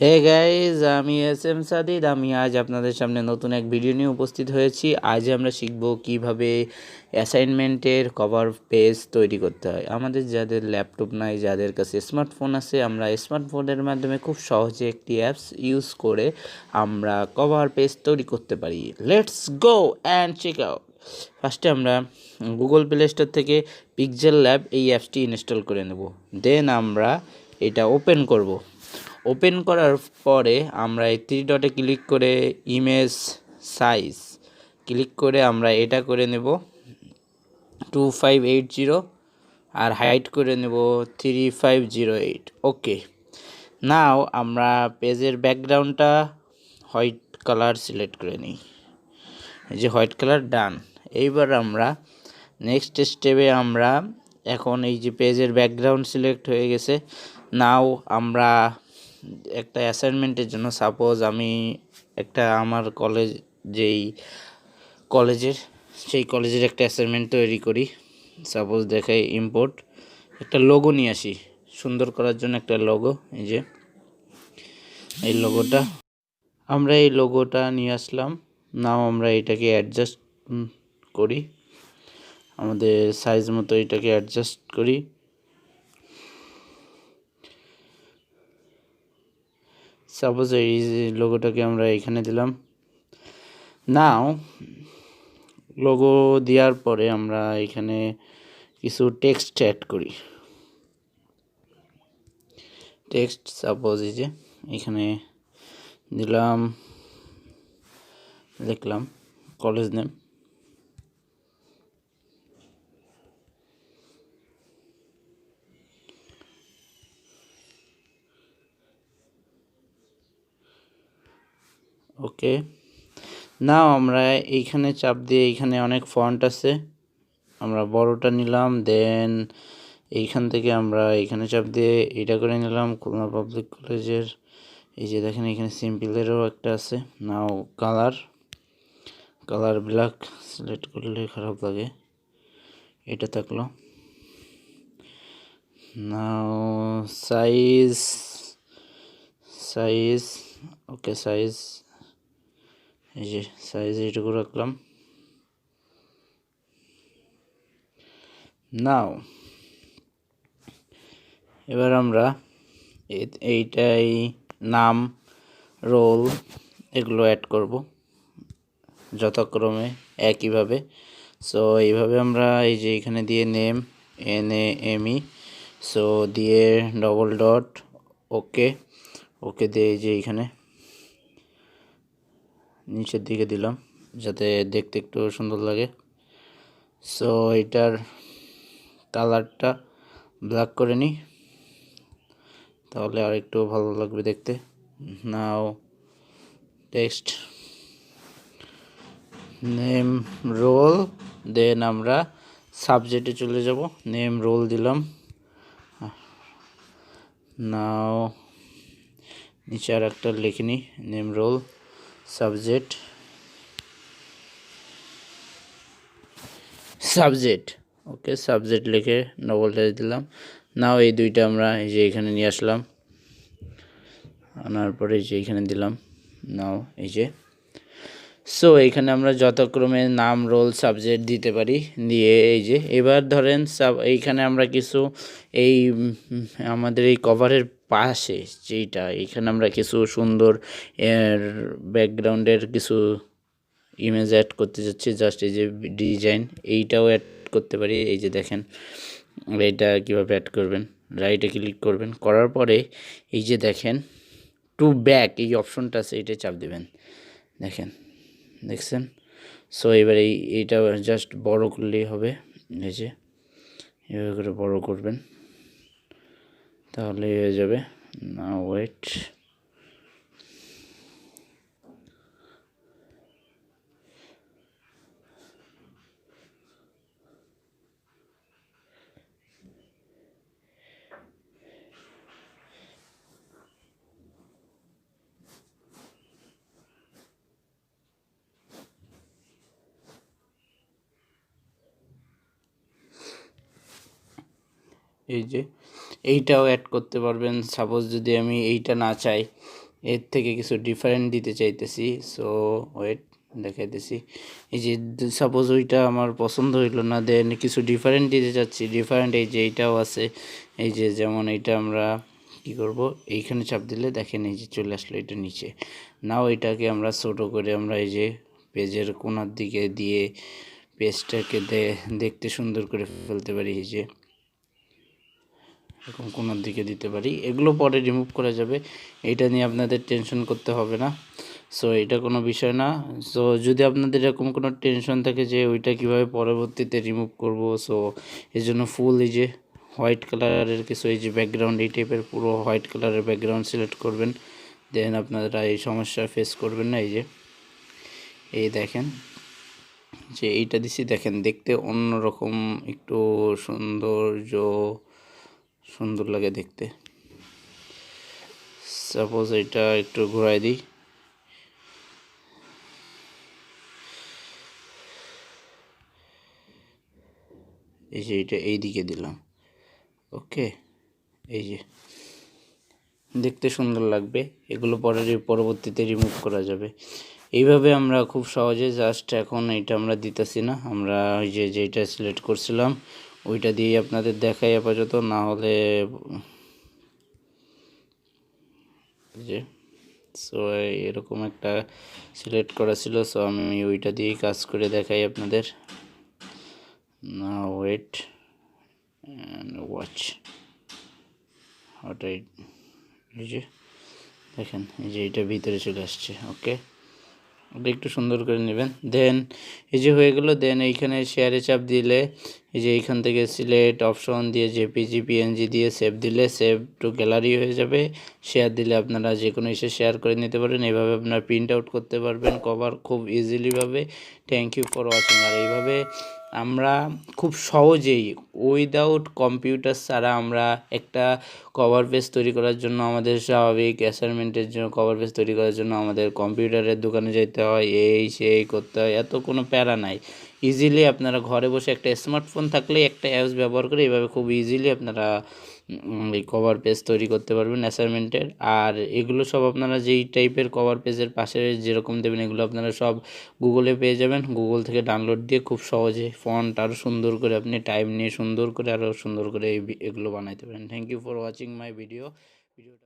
Hey guys, আমি S Sadid. আমি আজ আপনাদের সামনে নতুন এক ভিডিও নিয়ে উপস্থিত হয়েছি। আজ আমরা শিখব কিভাবে অ্যাসাইনমেন্টের কভার পেজ তৈরি করতে হয়। আমাদের যাদের ল্যাপটপ নাই, যাদের কাছে স্মার্টফোন আছে, আমরা স্মার্টফোনের মাধ্যমে খুব সহজে একটি অ্যাপস ইউজ করে আমরা কভার পেজ তৈরি করতে পারি। Let's go and check out. ফার্স্টে আমরা গুগল প্লে স্টোর থেকে পিক্সেল ল্যাব এই অ্যাপসটি ইনস্টল করে নেব। দেন আমরা এটা ওপেন করব। ওপেন করার পরে আমরা এই থ্রি ডটে ক্লিক করে ইমেজ সাইজ ক্লিক করে আমরা এটা করে নেব 2580 আর হাইট করে নেব 3508। ওকে, নাও আমরা পেজের ব্যাকগ্রাউন্ডটা হোয়াইট কালার সিলেক্ট করে নিই। এই যে হোয়াইট কালার, ডান। এইবার আমরা নেক্সট স্টেপে আমরা এখন এই যে পেজের ব্যাকগ্রাউন্ড সিলেক্ট হয়ে গেছে। নাও আমরা একটা অ্যাসাইনমেন্টের জন্য, সাপোজ আমি একটা আমার সেই কলেজের একটা অ্যাসাইনমেন্ট তৈরি করি। সাপোজ দেখাই, ইম্পোর্ট একটা লোগো নিয়ে আসি সুন্দর করার জন্য। একটা লোগো, এই যে এই লোগোটা নিয়ে আসলাম। নাও আমরা এটাকে অ্যাডজাস্ট করি, আমাদের সাইজ মতো এটাকে অ্যাডজাস্ট করি। সাপোজ এই লোগোটাকে আমরা এখানে দিলাম। নাও লোগো দেওয়ার পরে আমরা এখানে কিছু টেক্সট অ্যাড করি। টেক্সট সাপোজ এই যে এখানে দিলাম, লিখলাম কলেজ নেম। ওকে, নাও আমরা এইখানে চাপ দিয়ে, এইখানে অনেক ফন্ট আছে, আমরা বড়টা নিলাম। দেন এইখান থেকে আমরা এইখানে চাপ দিয়ে এটা করে নিলাম, খুলনা পাবলিক কলেজের। এই যে দেখেন এখানে সিম্পলেরও একটা আছে। নাও কালার ব্ল্যাক সিলেক্ট করলে খারাপ লাগে, এটা থাকলো। নাও সাইজ ওকে, সাইজ এই যে সাইজ এইটুকু রাখলাম। নাও এবার আমরা এইটাই নাম, রোল এগুলো অ্যাড করব যথাক্রমে একইভাবে। সো এইভাবে আমরা এই যে এখানে দিয়ে নেম, NAME, সো দিয়ে ডবল ডট, ওকে দিয়ে এই যে এখানে নিচের দিকে দিলাম যাতে দেখতে একটু সুন্দর লাগে। সো এটার কালারটা ব্ল্যাক করে নিই, তাহলে আর একটু ভালো লাগবে দেখতে। নাও টেক্সট নেম রোল, দেন আমরা সাবজেক্টে চলে যাব। নেম রোল দিলাম। নাও নিচে আর একটা লিখে নিই, নেম রোল সাবজেক্ট ওকে, সাবজেক্ট লিখে ডবল ট্যাচ দিলাম। নাও এই দুইটা আমরা এই যে এখানে নিয়ে আসলাম, আনার পরে যে এখানে দিলাম। নাও এই যে, সো এইখানে আমরা যথাক্রমে নাম, রোল, সাবজেক্ট দিতে পারি। দিয়ে এই যে এবার ধরেন এইখানে আমরা কিছু এই আমাদের এই কভারের পাশে যেইটা, এইখানে আমরা কিছু সুন্দর ব্যাকগ্রাউন্ডের কিছু ইমেজ অ্যাড করতে যাচ্ছি। জাস্ট এই যে ডিজাইন, এইটাও অ্যাড করতে পারি। এই যে দেখেন এইটা কীভাবে অ্যাড করবেন, রাইটে ক্লিক করবেন, করার পরে এই যে দেখেন টু ব্যাক এই অপশনটা আছে, এটা চাপ দেবেন। দেখছেন? সো এবার এইটা জাস্ট বড় করলেই হবে। এই যে এভাবে করে বড় করবেন, তাহলে হয়ে যাবে। না ওয়েট, এই যে এইটাও অ্যাড করতে পারবেন। সাপোজ যদি আমি এইটা না চাই, এর থেকে কিছু ডিফারেন্ট দিতে চাইতেছি। সো ওয়েট দেখাইতেছি। এই যে সাপোজ ওইটা আমার পছন্দ হইলো না, দেন কিছু ডিফারেন্ট দিতে চাচ্ছি। ডিফারেন্ট এই যে এইটাও আছে, এই যে যেমন এইটা আমরা কি করব, এইখানে চাপ দিলে দেখেন এই যে চলে আসলো এটা নিচে। নাও এটাকে আমরা ছোট করে আমরা এই যে পেজের কোণার দিকে দিয়ে পেজটাকে দেখতে সুন্দর করে ফেলতে পারি। এই যে এরকম কোণার দিকে দিতে পারি। এগুলো পরে রিমুভ করা যাবে, এটা নিয়ে আপনাদের টেনশন করতে হবে না। সো এটা কোনো বিষয় না। সো যদি আপনাদের এরকম কোনো টেনশন থাকে যে ওইটা কীভাবে পরবর্তীতে রিমুভ করব, সো এর জন্য ফুল এই যে হোয়াইট কালারের কিছু এই যে ব্যাকগ্রাউন্ড, এই টাইপের পুরো হোয়াইট কালারের ব্যাকগ্রাউন্ড সিলেক্ট করবেন। দেন আপনারা এই সমস্যা ফেস করবেন না। এই যে এই দেখেন যে এইটা দিছি, দেখেন দেখতে অন্যরকম একটু সুন্দর লাগে দেখতে। সাপোজ এটা একটু ঘুরাই দিই, এই যে এটা এই দিকে দিলাম, ওকে। এই যে দেখতে সুন্দর লাগবে, এগুলো পরবর্তীতে রিমুভ করা যাবে। এইভাবে আমরা খুব সহজে জাস্ট এখন এইটা আমরা দিতেছি না, আমরা ওই যে যেটা সিলেক্ট করছিলাম ওইটা দিয়ে আপনাদের দেখাই আপাতত, না হলে যে সো এরকম একটা সিলেক্ট করা ছিল। সো আমি ওইটা দিয়েই কাজ করে দেখাই আপনাদের। না ওয়েট অ্যান্ড ওয়াচ ওটাই, এই যে দেখেন এই যে এইটা ভিতরে চলে আসছে, ওকে। ওটা একটু সুন্দর করে নেবেন। দেন এই যে হয়ে গেল। দেন এইখানে শেয়ারে চাপ দিলে এই যে এইখান থেকে সিলেক্ট অপশন দিয়ে জেপিজি পিএনজি দিয়ে সেভ দিলে সেভ টু গ্যালারি হয়ে যাবে। শেয়ার দিলে আপনারা যে কোনো এসে শেয়ার করে নিতে পারেন। এইভাবে আপনারা প্রিন্ট আউট করতে পারবেন কভার খুব ইজিলিভাবে। Thank you for watching. আর এইভাবে আমরা খুব সহজেই উইদাউট কম্পিউটার ছাড়া আমরা একটা কভার পেজ তৈরি করার জন্য আমাদের স্বাভাবিক অ্যাসাইনমেন্টের জন্য কভার পেজ তৈরি করার জন্য আমাদের কম্পিউটারের দোকানে যেতে হয়, এই সেই করতে হয়, এত কোনো প্যারা নাই। ইজিলি আপনারা ঘরে বসে একটা স্মার্টফোন থাকলে একটা অ্যাপস ব্যবহার করে এইভাবে খুব ইজিলি আপনারা এই কভার পেজ তৈরি করতে পারবেন অ্যাসাইনমেন্টের। আর এগুলো সব আপনারা যেই টাইপের কভার পেজের পাশে যেরকম দেবেন এগুলো আপনারা সব গুগলে পেয়ে যাবেন। গুগল থেকে ডাউনলোড দিয়ে খুব সহজে ফন্ট আরও সুন্দর করে আপনি টাইম নিয়ে সুন্দর করে আরও সুন্দর করে এগুলো বানাইতে পারেন। Thank you for watching my ভিডিওটা